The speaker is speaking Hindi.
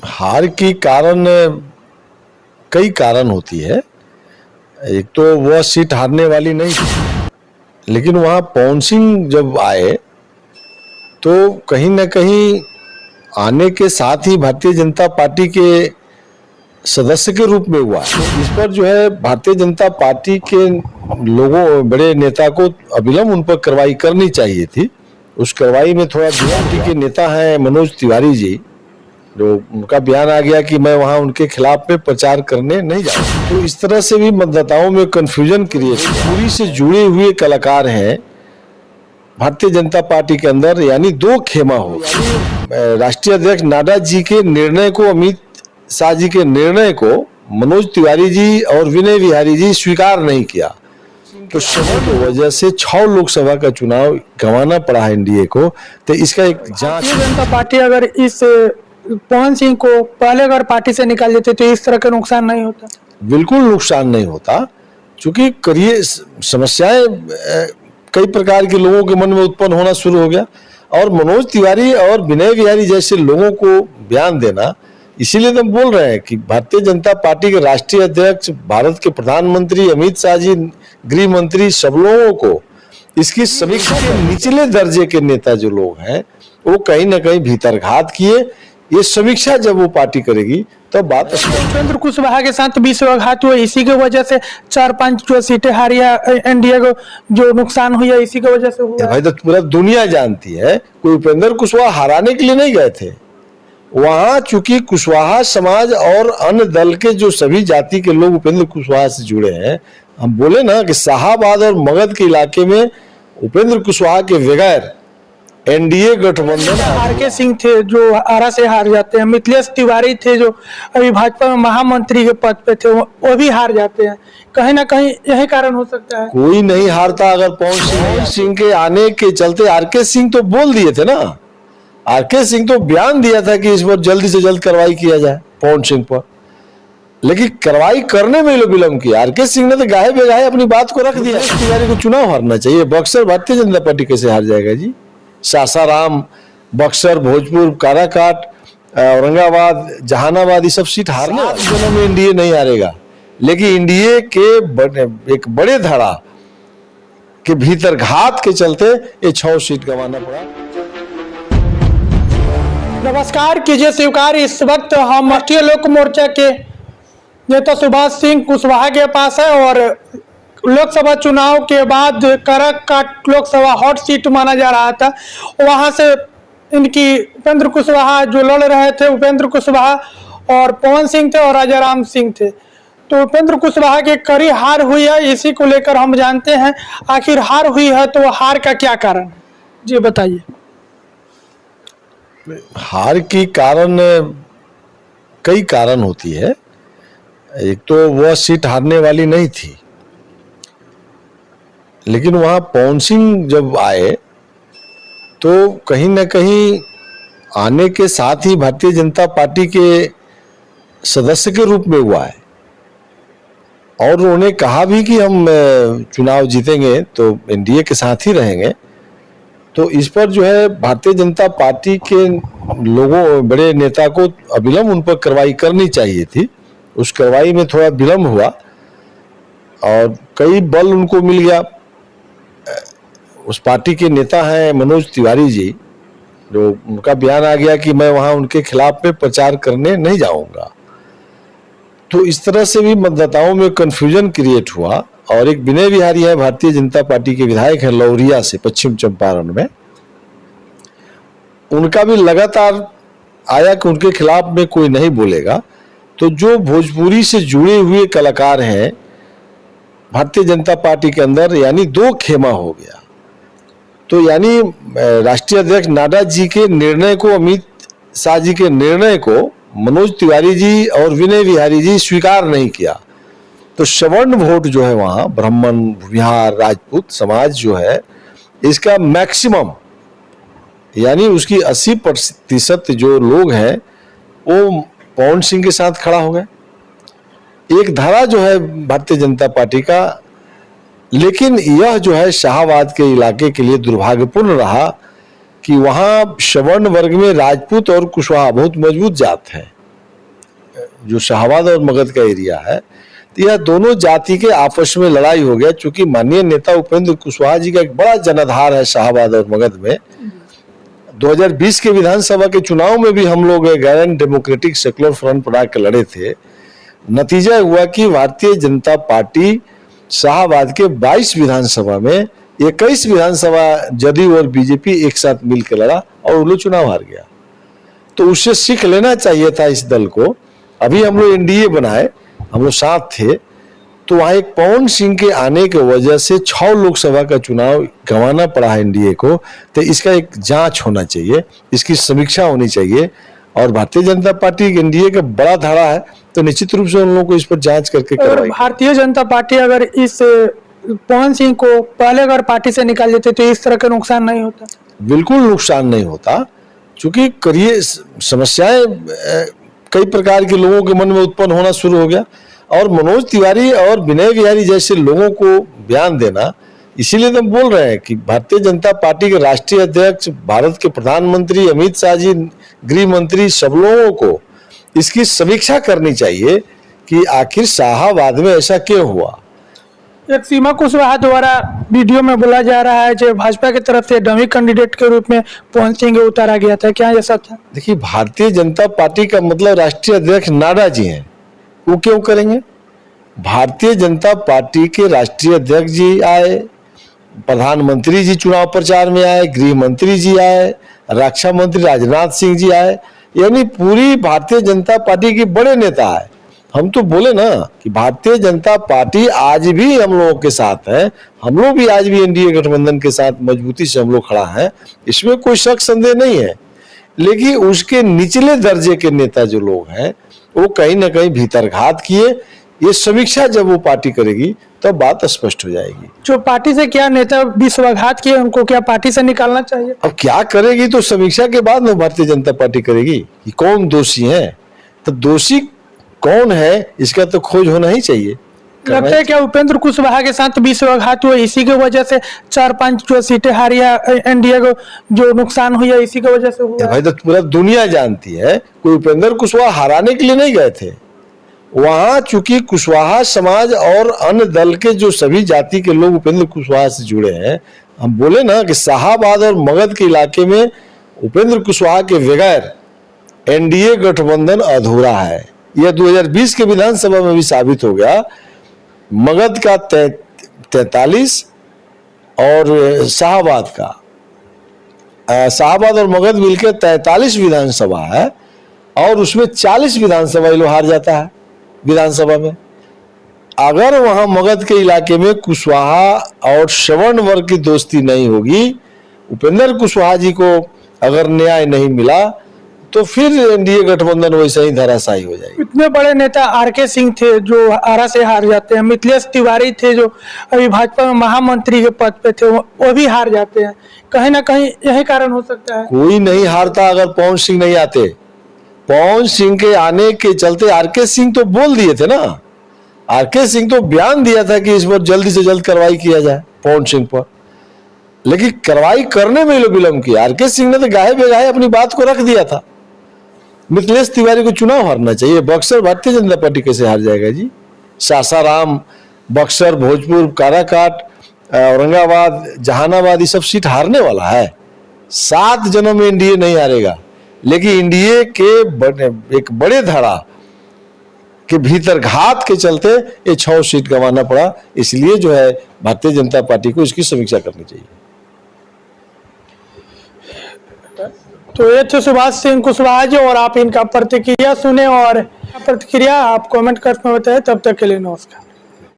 हार की कारण कई कारण होती है। एक तो वह सीट हारने वाली नहीं थी, लेकिन वहां पवन सिंह जब आए तो कहीं ना कहीं आने के साथ ही भारतीय जनता पार्टी के सदस्य के रूप में हुआ। तो इस पर जो है भारतीय जनता पार्टी के लोगों, बड़े नेता को अविलंब उन पर कार्रवाई करनी चाहिए थी। उस कार्रवाई में थोड़ा पार्टी के नेता हैं मनोज तिवारी जी, जो उनका बयान आ गया कि मैं वहां उनके खिलाफ में प्रचार करने नहीं जाऊंगा। तो इस तरह से भी मतदाताओं में कंफ्यूजन क्रिएट, पूरी से जुड़े हुए कलाकार हैं भारतीय जनता पार्टी के अंदर, यानी दो खेमा हो। राष्ट्रीय अध्यक्ष नाडा जी के निर्णय को, अमित शाह जी के निर्णय को मनोज तिवारी जी और विनय बिहारी जी स्वीकार नहीं किया, तो की वजह से 6 लोकसभा का चुनाव गंवाना पड़ा है एनडीए को। तो इसका एक जांच, भारतीय जनता पार्टी अगर इस पवन सिंह को पहले अगर पार्टी से निकाल देते तो इस तरह का नुकसान नहीं होता। बिल्कुल नुकसान नहीं होता, क्योंकि करिए समस्याएं कई प्रकार के लोगों के मन में उत्पन्न होना शुरू हो गया, और मनोज तिवारी और विनय बिहारी जैसे लोगों को बयान देना, इसीलिए तो हम बोल रहे हैं कि भारतीय जनता पार्टी के राष्ट्रीय अध्यक्ष, भारत के प्रधानमंत्री अमित शाह जी, गृह मंत्री, सब लोगों को इसकी समीक्षा के निचले दर्जे के नेता जो लोग हैं वो कहीं ना कहीं भीतरघात किए। ये समीक्षा जब वो पार्टी करेगी तब बात। उपेंद्र कुशवाहा के साथ विश्वासघात हुआ, इसी की वजह से 4-5 जो सीटें हारी एनडीए को, जो नुकसान हुआ इसी की वजह से हुआ। भाई तो पूरा दुनिया जानती है, कोई उपेंद्र कुशवाहा हराने के लिए नहीं गए थे वहां, चूंकि कुशवाहा समाज और अन्य दल के जो सभी जाति के लोग उपेंद्र कुशवाहा से जुड़े हैं। हम बोले ना कि शाहाबाद और मगध के इलाके में उपेंद्र कुशवाहा के बगैर एनडीए गठबंधन। आरके सिंह थे जो आरा से हार जाते हैं, मिथिलेश तिवारी थे जो अभी भाजपा में महामंत्री के पद पे थे, वो भी हार जाते हैं। कहीं ना कहीं यही कारण हो सकता है। कोई नहीं हारता अगर पवन सिंह के आने के चलते। आरके सिंह तो बोल दिए थे ना, आरके सिंह तो बयान दिया था कि इस पर जल्दी से जल्द कार्रवाई किया जाए पवन सिंह पर, लेकिन कार्रवाई करने में लोग विलंब किया। आरके सिंह ने तो गाहे बेगाहे अपनी बात को रख दिया। तिवारी को चुनाव हारना चाहिए। बक्सर भारतीय जनता पार्टी कैसे हार जाएगा जी? सासाराम, बक्सर, भोजपुर, काराकाट, औरंगाबाद, जहानाबाद, ये सब सीट हारने वाले में एनडीए नहीं हारेगा, लेकिन एनडीए के एक बड़े धड़ा के भीतर घात के चलते ये 6 सीट गंवाना पड़ा। नमस्कार, कीजिए स्वीकार। इस वक्त हम राष्ट्रीय लोक मोर्चा के नेता सुभाष सिंह कुशवाहा के पास है, और लोकसभा चुनाव के बाद काराकाट लोकसभा हॉट सीट माना जा रहा था। वहां से इनकी उपेंद्र कुशवाहा जो लड़ रहे थे, उपेंद्र कुशवाहा और पवन सिंह थे और राजाराम सिंह थे। तो उपेंद्र कुशवाहा के कड़ी हार हुई है, इसी को लेकर हम जानते हैं आखिर हार हुई है तो हार का क्या कारण है, जी बताइए। हार की कारण कई कारण होती है। एक तो वह सीट हारने वाली नहीं थी, लेकिन वहां पवन सिंह जब आए तो कहीं ना कहीं आने के साथ ही भारतीय जनता पार्टी के सदस्य के रूप में हुआ है, और उन्होंने कहा भी कि हम चुनाव जीतेंगे तो एनडीए के साथ ही रहेंगे। तो इस पर जो है भारतीय जनता पार्टी के लोगों, बड़े नेता को अविलंब उन पर कार्रवाई करनी चाहिए थी। उस कार्रवाई में थोड़ा विलंब हुआ और कई बल उनको मिल गया। उस पार्टी के नेता हैं मनोज तिवारी जी, जो उनका बयान आ गया कि मैं वहां उनके खिलाफ में प्रचार करने नहीं जाऊंगा। तो इस तरह से भी मतदाताओं में कंफ्यूजन क्रिएट हुआ। और एक विनय बिहारी है, भारतीय जनता पार्टी के विधायक है लौरिया से, पश्चिम चंपारण में, उनका भी लगातार आया कि उनके खिलाफ में कोई नहीं बोलेगा। तो जो भोजपुरी से जुड़े हुए कलाकार हैं भारतीय जनता पार्टी के अंदर, यानी दो खेमा हो गया। तो यानी राष्ट्रीय अध्यक्ष नाडा जी के निर्णय को, अमित शाह जी के निर्णय को मनोज तिवारी जी और विनय बिहारी जी स्वीकार नहीं किया। तो सवर्ण वोट जो है वहां, ब्राह्मण, बिहार, राजपूत समाज जो है, इसका मैक्सिमम यानी उसकी 80% जो लोग हैं वो पवन सिंह के साथ खड़ा हो गए। एक धारा जो है भारतीय जनता पार्टी का, लेकिन यह जो है शाहाबाद के इलाके के लिए दुर्भाग्यपूर्ण रहा कि कि वहां सवर्ण वर्ग में राजपूत और कुशवाहा बहुत मजबूत जात है, जो शाहबाद और मगध का एरिया है। तो यह दोनों जाति के आपस में लड़ाई हो गया, चूंकि माननीय नेता उपेंद्र कुशवाहा जी का एक बड़ा जनाधार है शाहबाद और मगध में। 2020 के विधानसभा के चुनाव में भी हम लोग गैरन डेमोक्रेटिक सेकुलर फ्रंट बना के लड़े थे। नतीजा हुआ कि भारतीय जनता पार्टी शाहबाद के 22 विधानसभा में 21 विधानसभा जदयू और बीजेपी एक साथ मिलकर लड़ा और वो लोग चुनाव हार गया। तो उससे सीख लेना चाहिए था इस दल को। अभी हम लोग एनडीए बनाए, हम लोग साथ थे, तो वहां एक पवन सिंह के आने की वजह से 6 लोकसभा का चुनाव गंवाना पड़ा है एनडीए को। तो इसका एक जांच होना चाहिए, इसकी समीक्षा होनी चाहिए। और भारतीय जनता पार्टी एनडीए का बड़ा धारा है, तो निश्चित रूप से उन लोगों को इस पर जांच करके और भारतीय जनता पार्टी अगर इस पवन सिंह को पहले अगर पार्टी से निकाल देते तो इस तरह का नुकसान नहीं होता? बिल्कुल नुकसान नहीं होता, क्योंकि करिए समस्याएं कई प्रकार के लोगों के मन में उत्पन्न होना शुरू हो गया। और मनोज तिवारी और विनय बिहारी जैसे लोगों को बयान देना, इसीलिए तो हम बोल रहे हैं कि भारतीय जनता पार्टी के राष्ट्रीय अध्यक्ष, भारत के प्रधानमंत्री अमित शाह जी, गृह मंत्री, सब लोगों को इसकी समीक्षा करनी चाहिए कि आखिर शाहबाद में ऐसा क्यों हुआ। एक सीमा कुशवाहा द्वारा वीडियो में बोला जा रहा है कि भाजपा की तरफ से डमी कैंडिडेट के रूप में पवन सिंह को उतारा गया था, क्या ये सच है? देखिए, भारतीय जनता पार्टी का मतलब राष्ट्रीय अध्यक्ष नाडा जी हैं, वो क्यों करेंगे? भारतीय जनता पार्टी के राष्ट्रीय अध्यक्ष जी आए, प्रधानमंत्री जी चुनाव प्रचार में आए, गृह मंत्री जी आए, रक्षा मंत्री राजनाथ सिंह जी आए, यानी पूरी भारतीय जनता पार्टी के बड़े नेता आए। हम तो बोले ना कि भारतीय जनता पार्टी आज भी हम लोगों के साथ है, हम लोग भी आज भी एनडीए गठबंधन के साथ मजबूती से हम लोग खड़ा है, इसमें कोई शक संदेह नहीं है। लेकिन उसके निचले दर्जे के नेता जो लोग हैं वो कहीं ना कहीं भीतरघात किए। ये समीक्षा जब वो पार्टी करेगी तब बात स्पष्ट हो जाएगी। जो पार्टी से क्या नेता विश्वासघात किए उनको क्या पार्टी से निकालना चाहिए? अब क्या करेगी तो समीक्षा के बाद में भारतीय जनता पार्टी करेगी कि कौन दोषी है। तो दोषी कौन है इसका तो खोज होना ही चाहिए। लगता है क्या उपेंद्र कुशवाहा के साथ विश्वासघात हुआ, इसी की वजह से 4-5 जो सीटें हारी एनडीए को जो नुकसान हुआ इसी की वजह से हुआ? भाई तो पूरा दुनिया जानती है, कोई उपेंद्र कुशवाहा हराने के लिए नहीं गए थे वहां। चूंकि कुशवाहा समाज और अन्य दल के जो सभी जाति के लोग उपेंद्र कुशवाहा से जुड़े हैं, हम बोले ना कि शाहबाद और मगध के इलाके में उपेंद्र कुशवाहा के बगैर एनडीए गठबंधन अधूरा है। यह 2020 के विधानसभा में भी साबित हो गया। मगध का 43 और शाहबाद और मगध मिलकर 43 विधानसभा है और उसमें 40 विधानसभा ये लोग हार जाता है विधानसभा में। अगर वहां मगध के इलाके में कुशवाहा और सवर्ण वर्ग की दोस्ती नहीं होगी, उपेंद्र कुशवाहा जी को अगर न्याय नहीं मिला तो फिर एनडीए गठबंधन वैसे ही धराशायी हो जाएगी। इतने बड़े नेता आरके सिंह थे जो आरा से हार जाते हैं, मिथिलेश तिवारी थे जो अभी भाजपा में महामंत्री के पद पे थे, वो भी हार जाते हैं। कहीं ना कहीं यही कारण हो सकता है। कोई नहीं हारता अगर पवन सिंह नहीं आते। पवन सिंह के आने के चलते आरके सिंह तो बोल दिए थे ना, आरके सिंह तो बयान दिया था कि इस पर जल्दी से जल्द कार्रवाई किया जाए पवन सिंह पर, लेकिन कार्रवाई करने में लोग विलंब किया। आरके सिंह ने तो गाहे बेगाहे अपनी बात को रख दिया था। मिथिलेश तिवारी को चुनाव हारना चाहिए। बक्सर भारतीय जनता पार्टी कैसे हार जाएगा जी? सासाराम, बक्सर, भोजपुर, काराकाट, औरंगाबाद, जहानाबाद, ये सब सीट हारने वाला है। 7 जनों में एनडीए नहीं हारेगा, लेकिन एनडीए के एक बड़े धड़ा के भीतर घात के चलते ये 6 सीट गंवाना पड़ा। इसलिए जो है भारतीय जनता पार्टी को इसकी समीक्षा करनी चाहिए। तो ये थे सुभाष सिंह कुशवाहा जी, और आप इनका प्रतिक्रिया सुने और प्रतिक्रिया आप कमेंट कर बताएं। तब तक के लिए नमस्कार।